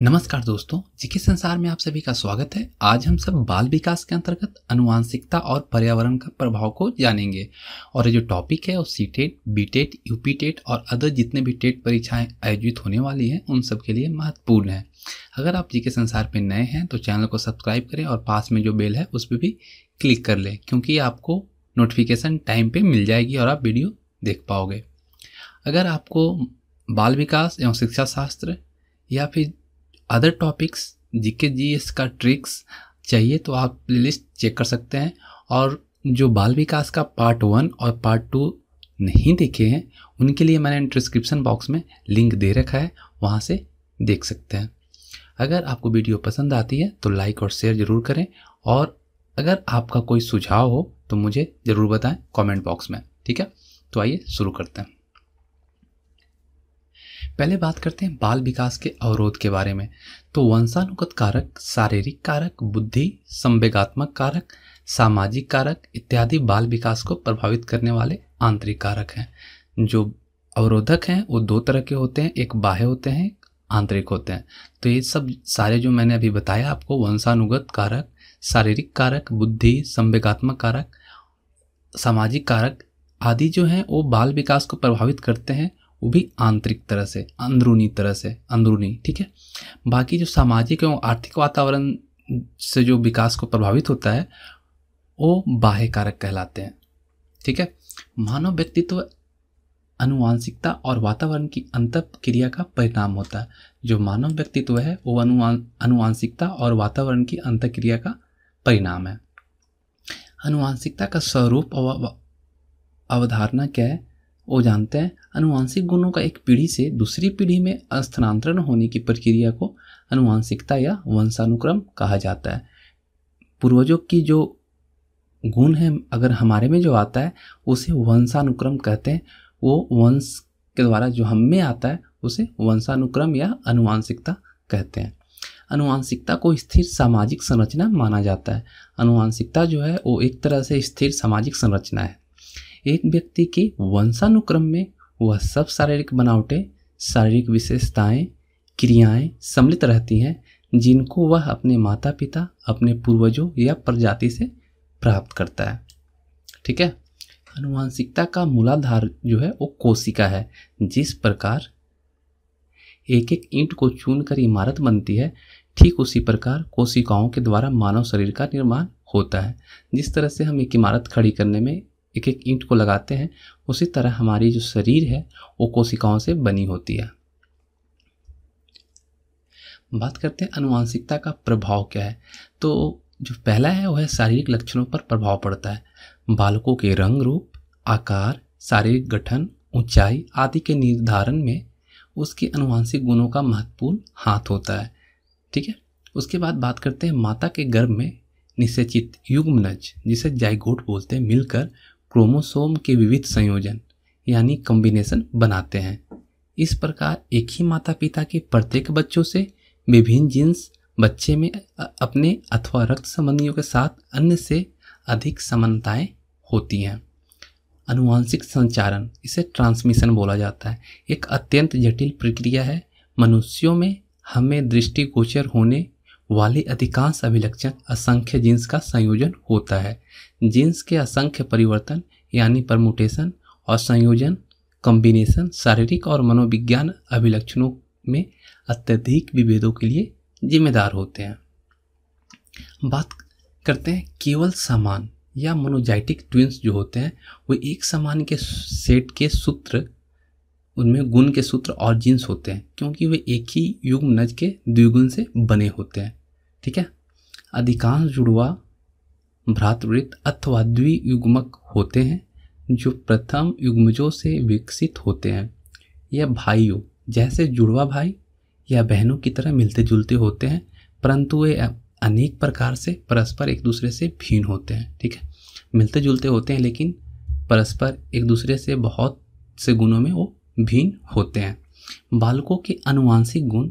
नमस्कार दोस्तों, जीके संसार में आप सभी का स्वागत है। आज हम सब बाल विकास के अंतर्गत आनुवांशिकता और पर्यावरण का प्रभाव को जानेंगे। और ये जो टॉपिक है वो सीटेट, बीटेट, यूपीटेट और अदर जितने भी टेट परीक्षाएं आयोजित होने वाली हैं उन सब के लिए महत्वपूर्ण है। अगर आप जीके संसार पे नए हैं तो चैनल को सब्सक्राइब करें और पास में जो बेल है उस पर भी क्लिक कर लें, क्योंकि आपको नोटिफिकेशन टाइम पे मिल जाएगी और आप वीडियो देख पाओगे। अगर आपको बाल विकास एवं शिक्षा शास्त्र या फिर अदर टॉपिक्स जीके जीएस का ट्रिक्स चाहिए तो आप प्लेलिस्ट चेक कर सकते हैं। और जो बाल विकास का पार्ट 1 और पार्ट 2 नहीं देखे हैं उनके लिए मैंने डिस्क्रिप्शन बॉक्स में लिंक दे रखा है, वहाँ से देख सकते हैं। अगर आपको वीडियो पसंद आती है तो लाइक और शेयर ज़रूर करें, और अगर आपका कोई सुझाव हो तो मुझे ज़रूर बताएं कमेंट बॉक्स में। ठीक है, तो आइए शुरू करते हैं। पहले बात करते हैं बाल विकास के अवरोध के बारे में। तो वंशानुगत कारक, शारीरिक कारक, बुद्धि, संवेगात्मक कारक, सामाजिक कारक इत्यादि बाल विकास को प्रभावित करने वाले आंतरिक कारक हैं। जो अवरोधक हैं वो दो तरह के होते हैं, एक बाह्य होते हैं, एक आंतरिक होते हैं। तो ये सब सारे जो मैंने अभी बताया आपको, वंशानुगत कारक, शारीरिक कारक, बुद्धि, संवेगात्मक कारक, सामाजिक कारक आदि जो हैं वो बाल विकास को प्रभावित करते हैं, वो भी आंतरिक तरह से, अंदरूनी। ठीक है, बाकी जो सामाजिक एवं आर्थिक वातावरण से जो विकास को प्रभावित होता है वो बाह्य कारक कहलाते हैं। ठीक है, मानव व्यक्तित्व आनुवांशिकता और वातावरण की अंतःक्रिया का परिणाम होता है। जो मानव व्यक्तित्व है वो आनुवांशिकता और वातावरण की अंतःक्रिया का परिणाम है। आनुवांशिकता का स्वरूप और अवधारणा क्या है वो जानते हैं। आनुवांशिक गुणों का एक पीढ़ी से दूसरी पीढ़ी में स्थानांतरण होने की प्रक्रिया को आनुवांशिकता या वंशानुक्रम कहा जाता है। पूर्वजों की जो गुण है अगर हमारे में जो आता है उसे वंशानुक्रम कहते हैं। वो वंश के द्वारा जो हम में आता है उसे वंशानुक्रम या आनुवांशिकता कहते हैं। आनुवांशिकता को स्थिर सामाजिक संरचना माना जाता है। आनुवांशिकता जो है वो एक तरह से स्थिर सामाजिक संरचना है। एक व्यक्ति के वंशानुक्रम में वह सब शारीरिक बनावटें, शारीरिक विशेषताएं, क्रियाएं सम्मिलित रहती हैं जिनको वह अपने माता पिता, अपने पूर्वजों या प्रजाति से प्राप्त करता है। ठीक है, आनुवांशिकता का मूलाधार जो है वो कोशिका है। जिस प्रकार एक एक ईंट को चुनकर इमारत बनती है, ठीक उसी प्रकार कोशिकाओं के द्वारा मानव शरीर का निर्माण होता है। जिस तरह से हम एक इमारत खड़ी करने में एक एक ईंट को लगाते हैं, उसी तरह हमारी जो शरीर है वो कोशिकाओं से बनी होती है। बात करते हैं आनुवांशिकता का प्रभाव क्या है। तो जो पहला है वह शारीरिक लक्षणों पर प्रभाव पड़ता है। बालकों के रंग रूप, आकार, शारीरिक गठन, ऊंचाई आदि के निर्धारण में उसके आनुवांशिक गुणों का महत्वपूर्ण हाथ होता है। ठीक है, उसके बाद बात करते हैं माता के गर्भ में निषेचित युग्मनज, जिसे जाइगोट बोलते हैं, मिलकर क्रोमोसोम के विविध संयोजन यानी कॉम्बिनेशन बनाते हैं। इस प्रकार एक ही माता पिता के प्रत्येक बच्चों से विभिन्न जीन्स बच्चे में अपने अथवा रक्त संबंधियों के साथ अन्य से अधिक समानताएं होती हैं। आनुवांशिक संचारण, इसे ट्रांसमिशन बोला जाता है, एक अत्यंत जटिल प्रक्रिया है। मनुष्यों में हमें दृष्टिगोचर होने वाले अधिकांश अभिलक्षण असंख्य जीन्स का संयोजन होता है। जीन्स के असंख्य परिवर्तन यानी परमुटेशन और संयोजन, कॉम्बिनेशन शारीरिक और मनोविज्ञान अभिलक्षणों में अत्यधिक विभेदों के लिए जिम्मेदार होते हैं। बात करते हैं केवल समान या मोनोजाइटिक ट्विंस जो होते हैं वो एक समान के सेट के सूत्र, उनमें गुण के सूत्र और जीन्स होते हैं, क्योंकि वे एक ही युग्मनज के द्विगुण से बने होते हैं। ठीक है, अधिकांश जुड़वा भ्रातृवृत्त अथवा द्वियुग्मक होते हैं जो प्रथम युग्मजों से विकसित होते हैं। यह भाइयों जैसे जुड़वा भाई या बहनों की तरह मिलते जुलते होते हैं, परंतु वे अनेक प्रकार से परस्पर एक दूसरे से भिन्न होते हैं। ठीक है, मिलते जुलते होते हैं लेकिन परस्पर एक दूसरे से बहुत से गुणों में वो भिन्न होते हैं। बालकों के आनुवांशिक गुण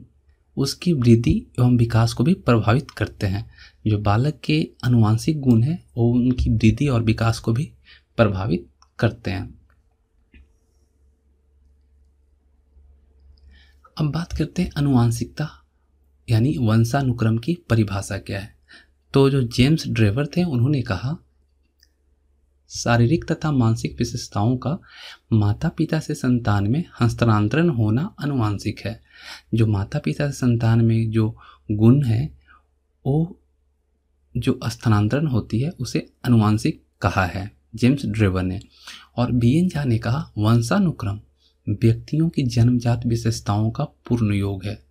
उसकी वृद्धि एवं विकास को भी प्रभावित करते हैं। जो बालक के आनुवांशिक गुण हैं वो उनकी वृद्धि और विकास को भी प्रभावित करते हैं। अब बात करते हैं आनुवांशिकता यानी वंशानुक्रम की परिभाषा क्या है। तो जो जेम्स ड्रेवर थे उन्होंने कहा शारीरिक तथा मानसिक विशेषताओं का माता पिता से संतान में हस्तांतरण होना आनुवांशिक है। जो माता पिता से संतान में जो गुण है वो जो स्थानांतरण होती है उसे आनुवांशिक कहा है जेम्स ड्रेवर ने। और बीएन झा ने कहा वंशानुक्रम व्यक्तियों की जन्मजात विशेषताओं का पूर्ण योग है।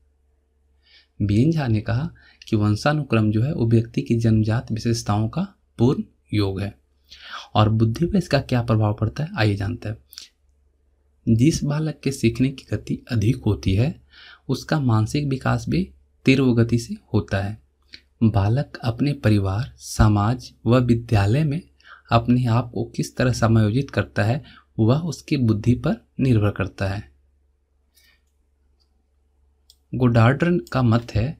बीएन झा ने कहा कि वंशानुक्रम जो है वो व्यक्ति की जन्मजात विशेषताओं का पूर्ण योग है। और बुद्धि पर इसका क्या प्रभाव पड़ता है आइए जानते हैं। जिस बालक के सीखने की गति अधिक होती है उसका मानसिक विकास भी तीव्र गति से होता है। बालक अपने परिवार, समाज व विद्यालय में अपने आप को किस तरह समायोजित करता है वह उसकी बुद्धि पर निर्भर करता है। गोडार्ड का मत है,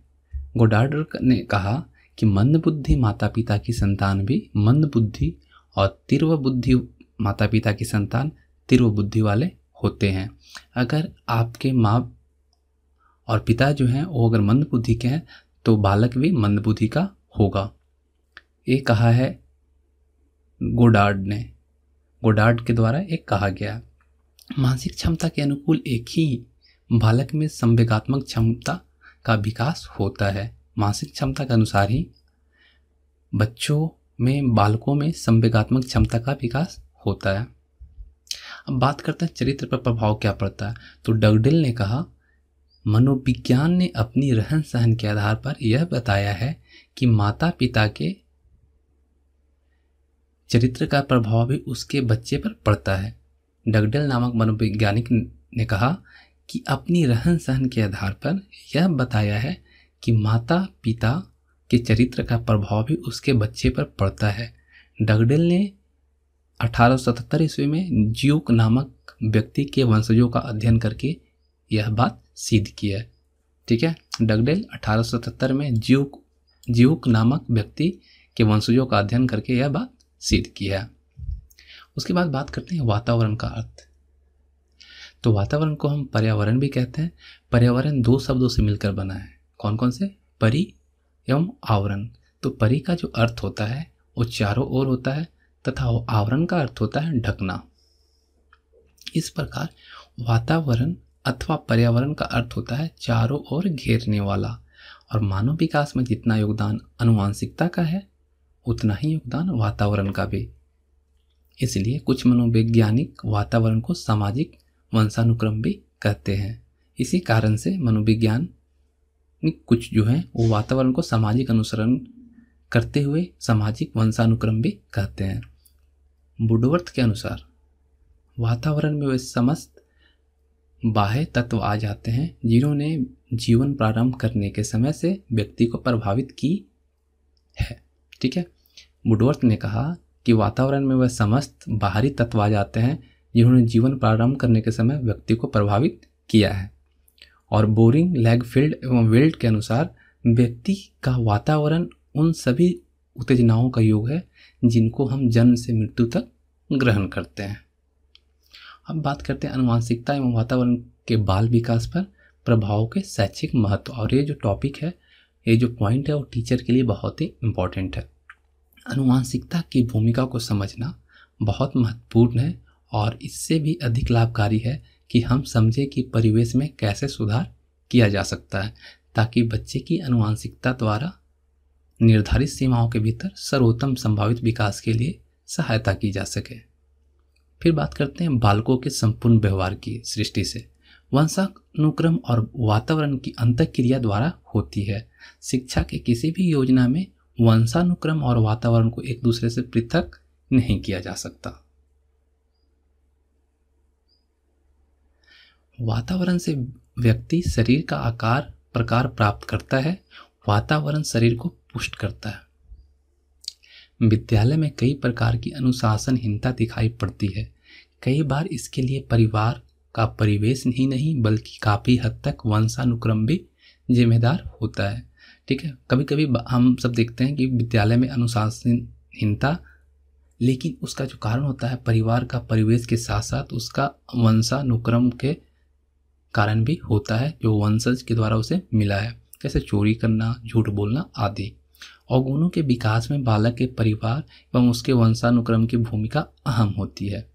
गोडार्ड ने कहा कि मंद बुद्धि माता पिता की संतान भी मंद बुद्धि और तीव्र बुद्धि माता पिता की संतान तीव्र बुद्धि वाले होते हैं। अगर आपके माँ और पिता जो हैं वो अगर मंद बुद्धि के हैं तो बालक भी मंद बुद्धि का होगा। ये कहा है गोडार्ड ने, गोडार्ड के द्वारा एक कहा गया। मानसिक क्षमता के अनुकूल एक ही बालक में संवेगात्मक क्षमता का विकास होता है। मानसिक क्षमता के अनुसार ही बच्चों में, बालकों में संवेगात्मक क्षमता का विकास होता है। अब बात करते हैं चरित्र पर प्रभाव क्या पड़ता है। तो डगडेल ने कहा मनोविज्ञान ने अपनी रहन सहन के आधार पर यह बताया है कि माता पिता के चरित्र का प्रभाव भी उसके बच्चे पर पड़ता है। डगडेल नामक मनोवैज्ञानिक ने कहा कि अपनी रहन सहन के आधार पर यह बताया है कि माता पिता के चरित्र का प्रभाव भी उसके बच्चे पर पड़ता है। डगडेल ने 1877 ईस्वी में ज्यूक नामक व्यक्ति के वंशजों का अध्ययन करके यह बात सिद्ध की है। ठीक है, डगडेल 1877 में ज्यूक नामक व्यक्ति के वंशजों का अध्ययन करके यह बात सिद्ध की है। उसके बाद बात करते हैं वातावरण का अर्थ। तो वातावरण को हम पर्यावरण भी कहते हैं। पर्यावरण दो शब्दों से मिलकर बना है। कौन कौन से? परि एवं आवरण। तो परि का जो अर्थ होता है वो चारों ओर होता है तथा वो आवरण का अर्थ होता है ढकना। इस प्रकार वातावरण अथवा पर्यावरण का अर्थ होता है चारों ओर घेरने वाला। और मानव विकास में जितना योगदान आनुवांशिकता का है उतना ही योगदान वातावरण का भी। इसलिए कुछ मनोवैज्ञानिक वातावरण को सामाजिक वंशानुक्रम भी कहते हैं। इसी कारण से मनोविज्ञान कुछ जो हैं वो वातावरण को सामाजिक अनुसरण करते हुए सामाजिक वंशानुक्रम भी कहते हैं। वुडवर्थ के अनुसार वातावरण में वे समस्त बाह्य तत्व आ जाते हैं जिन्होंने जीवन प्रारंभ करने के समय से व्यक्ति को प्रभावित की है। ठीक है, वुडवर्थ ने कहा कि वातावरण में वह समस्त बाहरी तत्व आ जाते हैं जिन्होंने जीवन प्रारंभ करने के समय व्यक्ति को प्रभावित किया है। और बोरिंग, लैगफील्ड एवं वेल्ट के अनुसार व्यक्ति का वातावरण उन सभी उत्तेजनाओं का योग है जिनको हम जन्म से मृत्यु तक ग्रहण करते हैं। अब बात करते हैं आनुवांशिकता एवं वातावरण के बाल विकास पर प्रभाव के शैक्षिक महत्व। और ये जो टॉपिक है, ये जो पॉइंट है वो टीचर के लिए बहुत ही इम्पोर्टेंट है। आनुवांशिकता की भूमिका को समझना बहुत महत्वपूर्ण है और इससे भी अधिक लाभकारी है कि हम समझें कि परिवेश में कैसे सुधार किया जा सकता है ताकि बच्चे की आनुवांशिकता द्वारा निर्धारित सीमाओं के भीतर सर्वोत्तम संभावित विकास के लिए सहायता की जा सके। फिर बात करते हैं बालकों के संपूर्ण व्यवहार की सृष्टि से। वंशानुक्रम और वातावरण की अंतःक्रिया द्वारा होती है। शिक्षा के किसी भी योजना में वंशानुक्रम और वातावरण को एक दूसरे से पृथक नहीं किया जा सकता। वातावरण से व्यक्ति शरीर का आकार प्रकार प्राप्त करता है, वातावरण शरीर को पुष्ट करता है। विद्यालय में कई प्रकार की अनुशासनहीनता दिखाई पड़ती है। कई बार इसके लिए परिवार का परिवेश ही नहीं बल्कि काफ़ी हद तक वंशानुक्रम भी जिम्मेदार होता है। ठीक है, कभी कभी हम सब देखते हैं कि विद्यालय में अनुशासनहीनता, लेकिन उसका जो कारण होता है परिवार का परिवेश के साथ साथ उसका वंशानुक्रम के कारण भी होता है जो वंशज के द्वारा उसे मिला है। जैसे चोरी करना, झूठ बोलना आदि। अवगुणों के विकास में बालक के परिवार एवं उसके वंशानुक्रम की भूमिका अहम होती है।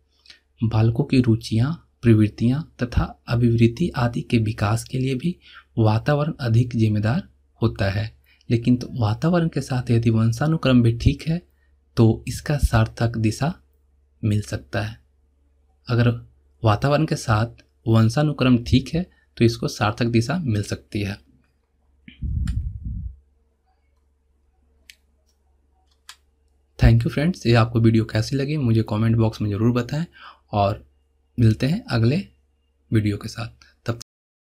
बालकों की रुचियां, प्रवृत्तियां तथा अभिवृत्ति आदि के विकास के लिए भी वातावरण अधिक जिम्मेदार होता है। लेकिन तो वातावरण के साथ यदि वंशानुक्रम भी ठीक है तो इसका सार्थक दिशा मिल सकता है। अगर वातावरण के साथ वंशानुक्रम ठीक है तो इसको सार्थक दिशा मिल सकती है। थैंक यू फ्रेंड्स, ये आपको वीडियो कैसी लगी मुझे कमेंट बॉक्स में ज़रूर बताएं और मिलते हैं अगले वीडियो के साथ।